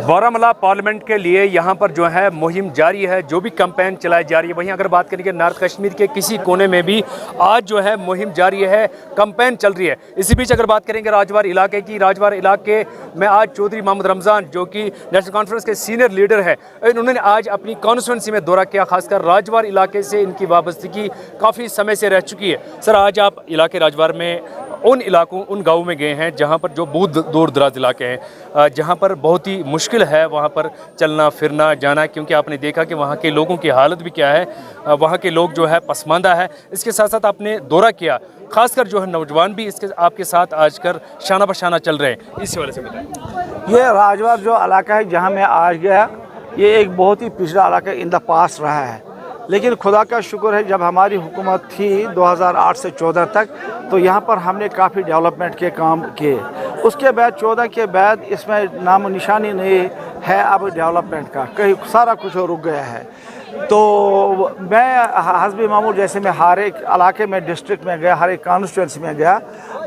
Baramulla parliament के लिए यहाँ पर जो है मुहिम जारी है, जो भी कैंपेन चलाई जा रही है। वहीं अगर बात करेंगे नॉर्थ कश्मीर के किसी कोने में भी आज जो है मुहिम जारी है, कैंपेन चल रही है। इसी बीच अगर बात करेंगे राजवार इलाके की, राजवार इलाके में आज चौधरी मोहम्मद रमज़ान जो कि नेशनल कॉन्फ्रेंस के सीनियर लीडर है, उन्होंने आज अपनी कॉन्स्टिट्यूंसी में दौरा किया। खासकर राजवार इलाके से इनकी वाबस्तगी काफ़ी समय से रह चुकी है। सर, आज आप इलाके राजवार में उन इलाकों, उन गाँवों में गए हैं जहाँ पर जो बहुत दूर दराज इलाके हैं, जहाँ पर बहुत ही मुश्किल है वहाँ पर चलना फिरना जाना, क्योंकि आपने देखा कि वहाँ के लोगों की हालत भी क्या है, वहाँ के लोग जो है पसमानदा है। इसके साथ साथ आपने दौरा किया, खासकर जो है नौजवान भी इसके आपके साथ आजकल शाना बशाना चल रहे हैं, इस वाले से बताएं। ये राजवार जो इलाका है जहाँ मैं आज गया, ये एक बहुत ही पिछड़ा इलाका इन द पास रहा है, लेकिन खुदा का शुक्र है जब हमारी हुकूमत थी 2008 से 14 तक, तो यहाँ पर हमने काफ़ी डेवलपमेंट के काम किए। उसके बाद 14 के बाद इसमें नामो निशानी नहीं है अब डेवलपमेंट का, कहीं सारा कुछ रुक गया है। तो मैं हस्बी मामूल जैसे मैं हर एक इलाके में, डिस्ट्रिक्ट में गया, हर एक कॉन्स्टिट्यूंसी में गया।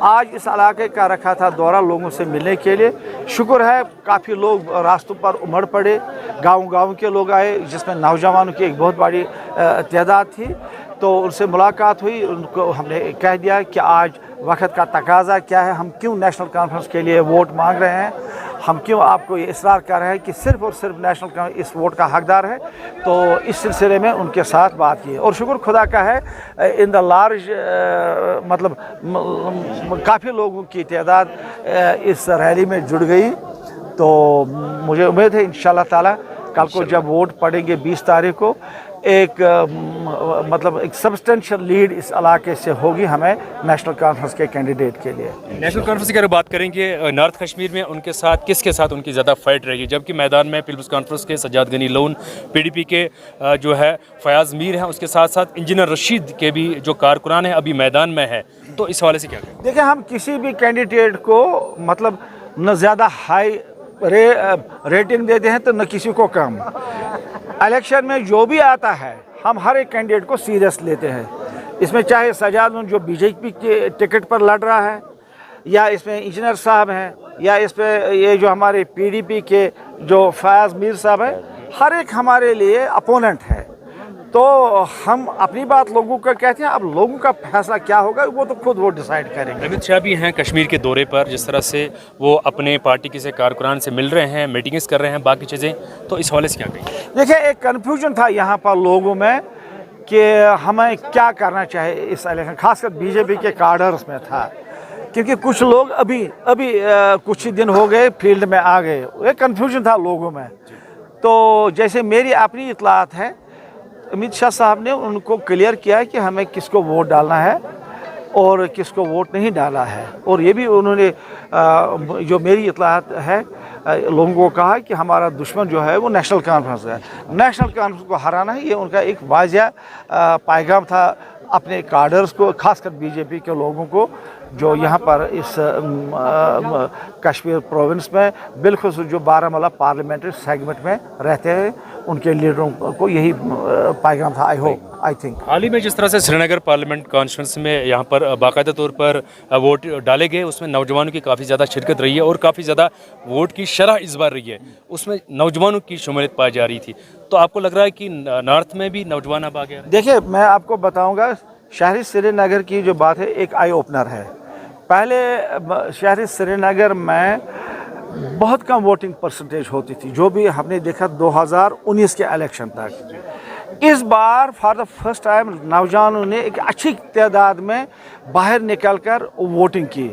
आज इस इलाके का रखा था दौरा लोगों से मिलने के लिए। शुक्र है काफ़ी लोग रास्तों पर उमड़ पड़े, गांव के लोग आए, जिसमें नौजवानों की एक बहुत बड़ी तादाद थी। तो उनसे मुलाकात हुई, उनको हमने कह दिया कि आज वक्त का तकाजा क्या है, हम क्यों नेशनल कॉन्फ्रेंस के लिए वोट मांग रहे हैं, हम क्यों आपको ये इसरार कर रहे हैं कि सिर्फ और सिर्फ नेशनल कॉन्फ्रेंस इस वोट का हकदार है। तो इस सिलसिले में उनके साथ बात की और शुक्र खुदा का है इन द लार्ज मतलब काफ़ी लोगों की तादाद इस रैली में जुड़ गई। तो मुझे उम्मीद है इंशाल्लाह ताला कल को जब वोट पड़ेंगे 20 तारीख को, एक मतलब एक सब्सटेंशियल लीड इस इलाके से होगी हमें नेशनल कॉन्फ्रेंस के कैंडिडेट के लिए। नेशनल कॉन्फ्रेंस की अगर बात करेंगे नॉर्थ कश्मीर में उनके साथ किसके साथ उनकी ज़्यादा फाइट रहेगी, जबकि मैदान में पीपल्स कॉन्फ्रेंस के सज्जाद गनी लोन, पीडीपी के जो है फयाज मीर हैं, उसके साथ साथ इंजीनियर रशीद के भी जो कारकुनान हैं अभी मैदान में है। तो इस हवाले से क्या कहें? देखिए, हम किसी भी कैंडिडेट को मतलब न ज़्यादा हाई रेटिंग देते हैं तो न किसी को कम। इलेक्शन में जो भी आता है हम हर एक कैंडिडेट को सीरियस लेते हैं। इसमें चाहे सजाद जो बीजेपी के टिकट पर लड़ रहा है, या इसमें इंजीनियर साहब हैं, या इस पे ये जो हमारे पीडीपी के जो फयाज मीर साहब हैं, हर एक हमारे लिए अपोनेंट है। तो हम अपनी बात लोगों को कहते हैं, अब लोगों का फैसला क्या होगा वो तो खुद वो डिसाइड करेंगे। अमित शाह भी हैं कश्मीर के दौरे पर, जिस तरह से वो अपने पार्टी के से कारकुनान से मिल रहे हैं, मीटिंग्स कर रहे हैं, बाकी चीज़ें, तो इस हवाले से क्या कहेंगे? देखिए, एक कन्फ्यूजन था यहाँ पर लोगों में कि हमें क्या करना चाहिए इस इलेक्शन, खासकर बीजेपी के कार्डर्स में था, क्योंकि कुछ लोग अभी कुछ ही दिन हो गए फील्ड में आ गए, एक कन्फ्यूजन था लोगों में। तो जैसे मेरी अपनी इतलात है, अमित शाह साहब ने उनको क्लियर किया कि हमें किसको वोट डालना है और किसको वोट नहीं डाला है। और ये भी उन्होंने जो मेरी इतलात है लोगों को कहा कि हमारा दुश्मन जो है वो नेशनल कॉन्फ्रेंस है, नेशनल कॉन्फ्रेंस को हराना है, ये उनका एक वाज़िया पैगाम था अपने कार्डर्स को, खासकर बीजेपी के लोगों को जो यहाँ पर इस कश्मीर प्रोविंस में बिलखुसूस जो बारामूला पार्लियामेंट्री सेगमेंट में रहते हैं, उनके लीडरों को यही पैगाम था। आई थिंक हाल ही में जिस तरह से श्रीनगर पार्लियामेंट कॉन्स्टिट्यूंसी में यहाँ पर बाकायदा तौर पर वोट डाले गए, उसमें नौजवानों की काफ़ी ज़्यादा शिरकत रही है और काफ़ी ज़्यादा वोट की शरह इस बार रही है, उसमें नौजवानों की शमूलियत पाई जा रही थी। तो आपको लग रहा है कि नॉर्थ में भी नौजवान अब आ गया? देखिए, मैं आपको बताऊँगा, शहरी श्रीनगर की जो बात है एक आई ओपनर है। पहले शहरी श्रीनगर में बहुत कम वोटिंग परसेंटेज होती थी, जो भी हमने देखा 2019 के इलेक्शन तक। इस बार फॉर द फर्स्ट टाइम नौजवानों ने एक अच्छी तादाद में बाहर निकलकर वोटिंग की,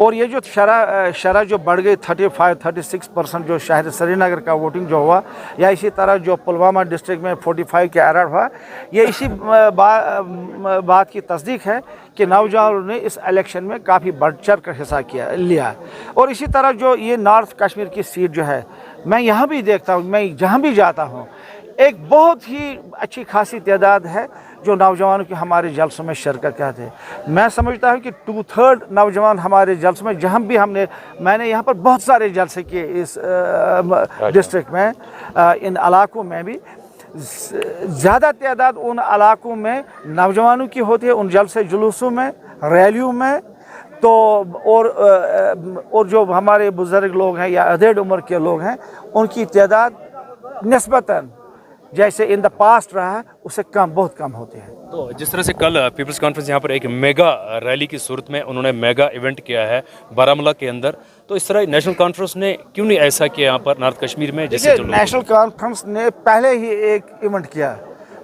और ये जो शरह जो बढ़ गई 35-36% जो शहर श्रीनगर का वोटिंग जो हुआ, या इसी तरह जो पुलवामा डिस्ट्रिक्ट में 45 के एरर हुआ, ये इसी बात की तस्दीक है कि नौजवानों ने इस इलेक्शन में काफ़ी बढ़ चढ़ कर हिस्सा लिया। और इसी तरह जो ये नॉर्थ कश्मीर की सीट जो है, मैं यहाँ भी देखता हूँ, मैं जहाँ भी जाता हूँ, एक बहुत ही अच्छी खासी तादाद है जो नौजवानों की हमारे जलसों में शिरकत करते हैं। मैं समझता हूँ कि 2/3 नौजवान हमारे जलसों में, जहाँ भी मैंने यहाँ पर बहुत सारे जलसे किए इस डिस्ट्रिक्ट में, इन इलाकों में भी ज़्यादा तादाद उन इलाकों में नौजवानों की होती है, उन जलसे जुलूसों में, रैलियों में। تو اور جو ہمارے بزرگ لوگ ہیں یا ادھیڑ عمر کے لوگ ہیں ان کی تعداد نسبتاً جیسے ان دا پاسٹ رہا ہے اس سے بہت کم ہوتے ہیں. تو جس طرح سے کل پیپلز کانفرنس یہاں پر ایک میگا ریلی کی صورت میں انہوں نے میگا ایونٹ کیا ہے بارہمولہ کے اندر, تو اس طرح نیشنل کانفرنس نے کیوں نہیں ایسا کیا یہاں پر نارتھ کشمیر میں؟ جیسے نیشنل کانفرنس نے پہلے ہی ایک ایونٹ کیا,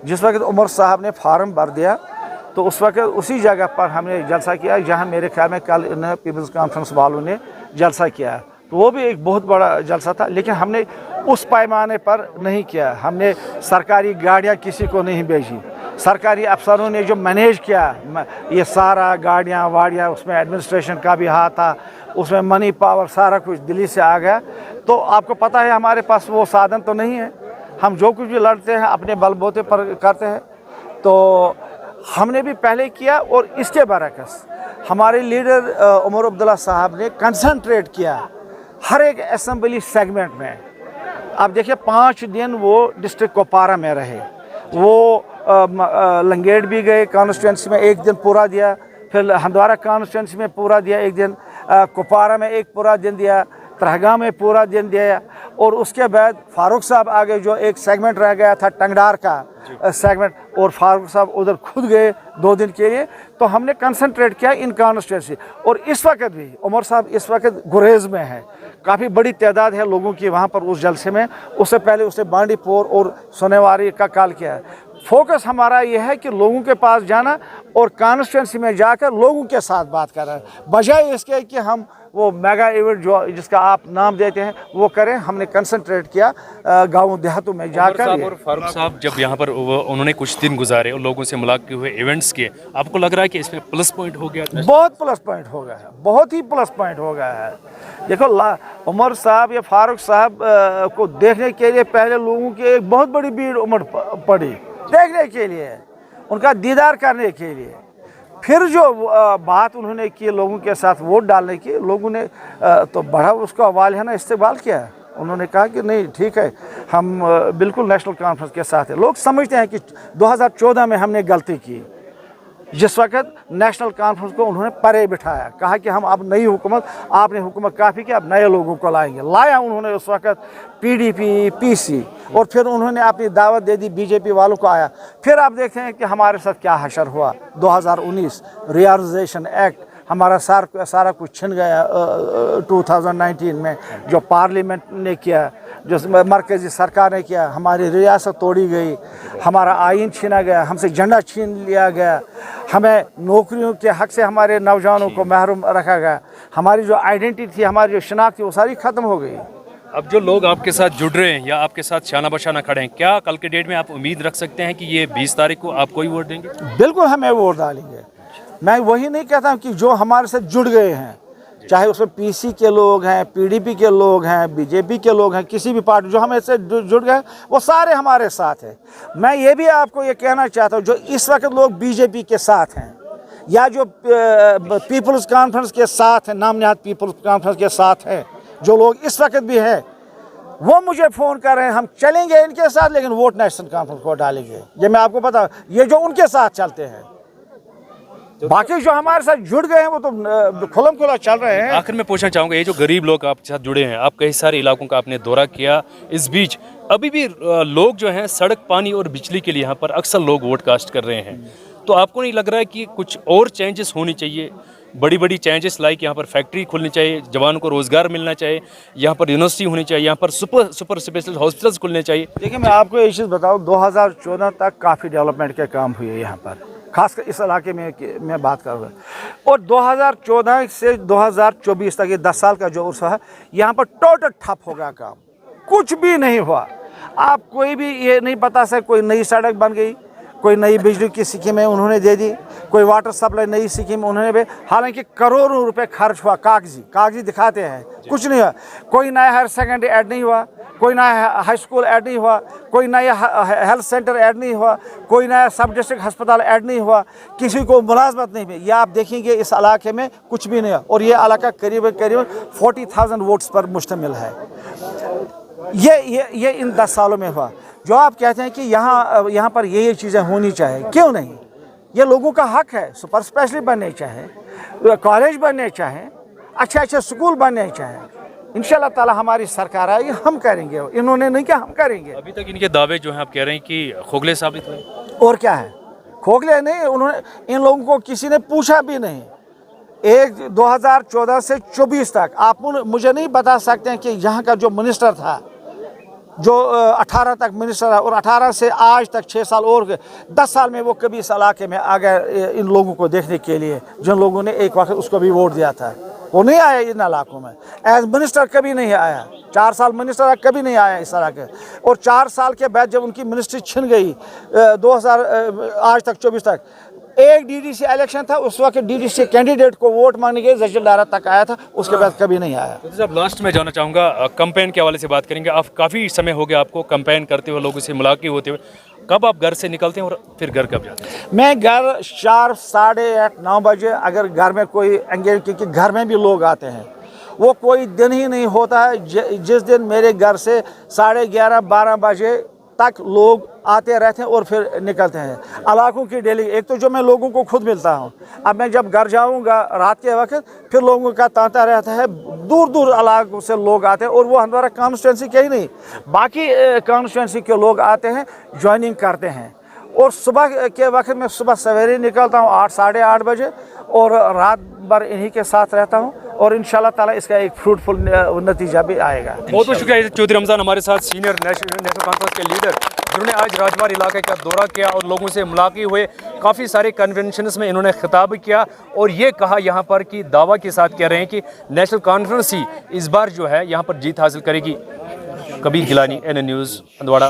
جس وقت عمر صاحب نے فارم بھر دیا تو اس وقت اسی جگہ پر ہم نے جلسہ کیا جہاں میرے خیال میں کل پیپلز کانفرنس والوں نے جلسہ کیا, تو وہ بھی ایک بہت بڑا جلسہ تھا. لیکن ہم نے اس پیمانے پر نہیں کیا, ہم نے سرکاری گاڑیاں کسی کو نہیں بھیجی, سرکاری افسروں نے جو مینیج کیا یہ سارا گاڑیاں واڑیاں, اس میں ایڈمنسٹریشن کا بھی ہاتھ تھا, اس میں منی پاور سارا کچھ دلی سے آ گیا. تو آپ کو پتہ ہے ہمارے پاس وہ سادھن تو نہیں ہے, ہم جو کچھ بھی لڑتے ہیں اپنے بل بوتے پر کرتے ہیں. تو ہم نے بھی پہلے کیا, اور اس کے برعکس ہمارے لیڈر عمر عبداللہ صاحب نے کنسنٹریٹ کیا ہر ایک اسمبلی سیگمنٹ میں. آپ دیکھیں 5 دن وہ ڈسٹرکٹ کوپوارہ میں رہے, وہ لنگیٹ بھی گئے کانسٹیچوئنسی میں 1 دن پورا دیا, پھر ہندوارہ کانسٹیچوئنسی میں پورا دیا 1 دن, کوپوارہ میں 1 پورا دن دیا, ترہگام میں پورا دن دیا, اور اس کے بعد فاروق صاحب آگے جو ایک سیگمنٹ رہ گیا تھا ٹنگڈار کا سیگمنٹ, اور فاروق صاحب ادھر خود گئے 2 دن کے لیے. تو ہم نے کنسنٹریٹ کیا ان کانسٹیچوئنسی. اور اس وقت بھی عمر صاحب اس وقت گریز میں ہے, کافی بڑی تعداد ہے لوگوں کی وہاں پر اس جلسے میں. اس سے پہلے اسے بانڈی پور اور سونےواری کا کال کیا ہے. فوکس ہمارا یہ ہے کہ لوگوں کے پاس جانا اور کانسٹیچوئنسی میں جا کر لوگوں کے ساتھ بات کرنا, بجائے اس کے کہ ہم وہ میگا ایونٹ جو جس کا آپ نام دیتے ہیں وہ کریں. ہم نے کنسنٹریٹ کیا گاؤں دیہاتوں میں جا کر. اور فاروق صاحب جب یہاں پر انہوں نے کچھ دن گزارے اور لوگوں سے ملاقات ہوئے, ایونٹس کیے, آپ کو لگ رہا ہے کہ اس میں پلس پوائنٹ ہو گیا؟ بہت پلس پوائنٹ ہو گیا ہے, بہت ہی پلس پوائنٹ ہو گیا ہے. دیکھو عمر صاحب یا فاروق صاحب کو دیکھنے کے لیے پہلے لوگوں کی ایک بہت بڑی بھیڑ امڑ پڑی دیکھنے کے لیے, ان کا دیدار کرنے کے لیے. پھر جو بات انہوں نے کی لوگوں کے ساتھ ووٹ ڈالنے کی, لوگوں نے تو بڑا اس کو والہانہ استقبال کیا. انہوں نے کہا کہ نہیں ٹھیک ہے, ہم بالکل نیشنل کانفرنس کے ساتھ ہیں. لوگ سمجھتے ہیں کہ 2014 میں ہم نے غلطی کی, جس وقت نیشنل کانفرنس کو انہوں نے پرے بٹھایا, کہا کہ ہم اب نئی حکومت, آپ نے حکومت کافی کی, اب نئے لوگوں کو لائیں گے. لایا انہوں نے اس وقت PDP PC, اور پھر انہوں نے اپنی دعوت دے دی BJP والوں کو آیا. پھر آپ دیکھتے ہیں کہ ہمارے ساتھ کیا حشر ہوا. 2019 ریارزیشن ایکٹ ہمارا سارا کچھ چھن گیا 2019 میں, جو پارلیمنٹ نے کیا, جو مرکزی سرکار نے کیا. ہماری ریاست توڑی گئی, ہمارا آئین چھینا گیا, ہم سے جھنڈا چھین لیا گیا, ہمیں نوکریوں کے حق سے ہمارے نوجوانوں کو محروم رکھا گیا. ہماری جو آئیڈینٹی تھی, ہماری جو شناخت تھی, وہ ساری ختم ہو گئی. اب جو لوگ آپ کے ساتھ جڑ رہے ہیں یا آپ کے ساتھ شانہ بشانہ کھڑے ہیں, کیا کل کے ڈیٹ میں آپ امید رکھ سکتے ہیں کہ یہ 20 تاریخ کو آپ کو ہی ووٹ دیں گے؟ بالکل ہمیں ووٹ ڈالیں گے. میں وہی نہیں کہتا ہوں کہ جو ہمارے ساتھ جڑ گئے ہیں, چاہے اس میں PC کے لوگ ہیں, PDP کے لوگ ہیں, BJP کے لوگ ہیں, کسی بھی پارٹی جو ہمیں سے جڑ گئے وہ سارے ہمارے ساتھ ہیں. میں یہ بھی آپ کو یہ کہنا چاہتا ہوں, جو اس وقت لوگ BJP کے ساتھ ہیں یا جو پیپلز کانفرنس کے ساتھ ہیں, نام نہاد پیپلز کانفرنس کے ساتھ ہیں, جو لوگ اس وقت بھی ہیں, وہ مجھے فون کر رہے ہیں, ہم چلیں گے ان کے ساتھ لیکن ووٹ نیشنل کانفرنس کو ڈالیں گے. یہ میں آپ کو بتا, یہ جو ان کے ساتھ چلتے ہیں. باقی جو ہمارے ساتھ جڑ گئے ہیں وہ تو کھلم کھلا چل رہے ہیں. آخر میں پوچھنا چاہوں گا, یہ جو غریب لوگ آپ کے ساتھ جڑے ہیں, آپ کئی سارے علاقوں کا آپ نے دورہ کیا, اس بیچ ابھی بھی لوگ جو ہیں سڑک, پانی اور بجلی کے لیے یہاں پر اکثر لوگ ووٹ کاسٹ کر رہے ہیں. تو آپ کو نہیں لگ رہا ہے کہ کچھ اور چینجز ہونی چاہیے, بڑی بڑی چینجز لائک یہاں پر فیکٹری کھلنی چاہیے, جوانوں کو روزگار ملنا چاہیے, یہاں پر یونیورسٹی ہونی چاہیے, یہاں پر سپر اسپیشل ہاسپٹلس کھلنے چاہیے؟ دیکھیں میں آپ کو ایک چیز بتاؤں, 2014 تک کافی ڈیولپمنٹ کے کام ہوئے یہاں پر, خاص کر اس علاقے میں بات کر رہا ہوں. اور 2014 سے 2024 تک یہ 10 سال کا جو عرصہ ہے, یہاں پر ٹوٹل ٹھپ ہو گیا کام, کچھ بھی نہیں ہوا. آپ کوئی بھی یہ نہیں بتا سکتے کوئی نئی سڑک بن گئی, کوئی نئی بجلی کی اسکیمیں انہوں نے دے دی, کوئی واٹر سپلائی نئی اسکیم انہوں نے, حالانکہ کروڑوں روپے خرچ ہوا, کاغذی دکھاتے ہیں, کچھ نہیں ہوا. کوئی نیا ہائر سیکنڈری ایڈ نہیں ہوا, کوئی نیا ہائی اسکول ایڈ نہیں ہوا, کوئی نیا ہیلتھ سینٹر ایڈ نہیں ہوا, کوئی نیا سب ڈسٹرکٹ ہسپتال ایڈ نہیں ہوا, کسی کو ملازمت نہیں ہوئی. یہ آپ دیکھیں گے اس علاقے میں کچھ بھی نہیں ہوا, اور یہ علاقہ قریب 40,000 ووٹس پر مشتمل ہے. یہ ان 10 سالوں میں ہوا. جو آپ کہتے ہیں کہ یہاں پر یہ چیزیں ہونی چاہیے, کیوں نہیں؟ ये लोगों का हक है। सुपर स्पेशलिस्ट बनने चाहे, कॉलेज बनने चाहें, अच्छे अच्छे स्कूल बनने चाहें, इंशाल्लाह ताला हमारी सरकार आएगी, हम करेंगे। इन्होंने नहीं किया, हम करेंगे। अभी तक इनके दावे जो हैं आप कह रहे हैं कि खोखले साबित हुए, और क्या है, खोखले नहीं। उन्होंने, इन लोगों को किसी ने पूछा भी नहीं। 2014 से 24 तक आप मुझे नहीं बता सकते हैं कि यहाँ का जो मिनिस्टर था, जो 18 तक मिनिस्टर है, और 18 से आज तक 6 साल और 10 साल में वो कभी इस इलाके में आ गए इन लोगों को देखने के लिए, जिन लोगों ने एक वक्त उसको भी वोट दिया था। वो नहीं आया इन इलाकों में, एज मिनिस्टर कभी नहीं आया। 4 साल मिनिस्टर कभी नहीं आया इस इलाके। और 4 साल के बाद जब उनकी मिनिस्ट्री छिन गई 2000 आज तक 24 तक, एक डीडीसी इलेक्शन था, उस वक्त डीडीसी कैंडिडेट को वोट मांगने के जजिलदारा तक आया था, उसके बाद कभी नहीं आया। तो साहब लास्ट में जाना चाहूँगा, कैंपेन के हवाले से बात करेंगे। आप काफ़ी समय हो गया आपको कैंपेन करते हुए, लोगों से मुलाकात होते हुए। कब आप घर से निकलते हैं और फिर घर कब जाते हैं? मैं घर 4, साढ़े 8, 9 बजे, अगर घर में कोई एंगेज, क्योंकि घर में भी लोग आते हैं, वो कोई दिन ही नहीं होता है जिस दिन मेरे घर से 11:30, 12 बजे तक लोग आते रहते हैं और फिर निकलते हैं। इलाकों की डेली, एक तो जो मैं लोगों को खुद मिलता हूं, अब मैं जब घर जाऊंगा रात के वक्त, फिर लोगों का तांता रहता है, दूर दूर इलाकों से लोग आते हैं, और वो हमारा कॉन्स्टिट्यूंसी के ही नहीं, बाकी कॉन्स्टिट्यूंसी के लोग आते हैं, ज्वाइनिंग करते हैं। और सुबह के वक्त मैं सुबह सवेरे निकलता हूँ 8, साढ़े 8 बजे, और रात भर इन्हीं के साथ रहता हूँ, और इंशाल्लाह ताला इसका एक फ्रूटफुल नतीजा भी आएगा। बहुत बहुत शुक्रिया चौधरी रमज़ान, हमारे साथ सीनियर नेशनल कॉन्फ्रेंस के लीडर, जिन्होंने आज राजवार इलाके का दौरा किया और लोगों से मुलाकात हुए। काफ़ी सारे कन्वेंशंस में इन्होंने खिताब किया और ये कहा यहाँ पर कि दावा के साथ कह रहे हैं कि नेशनल कॉन्फ्रेंस ही इस बार जो है यहाँ पर जीत हासिल करेगी। Kabir Gilani, NN News, Handwara.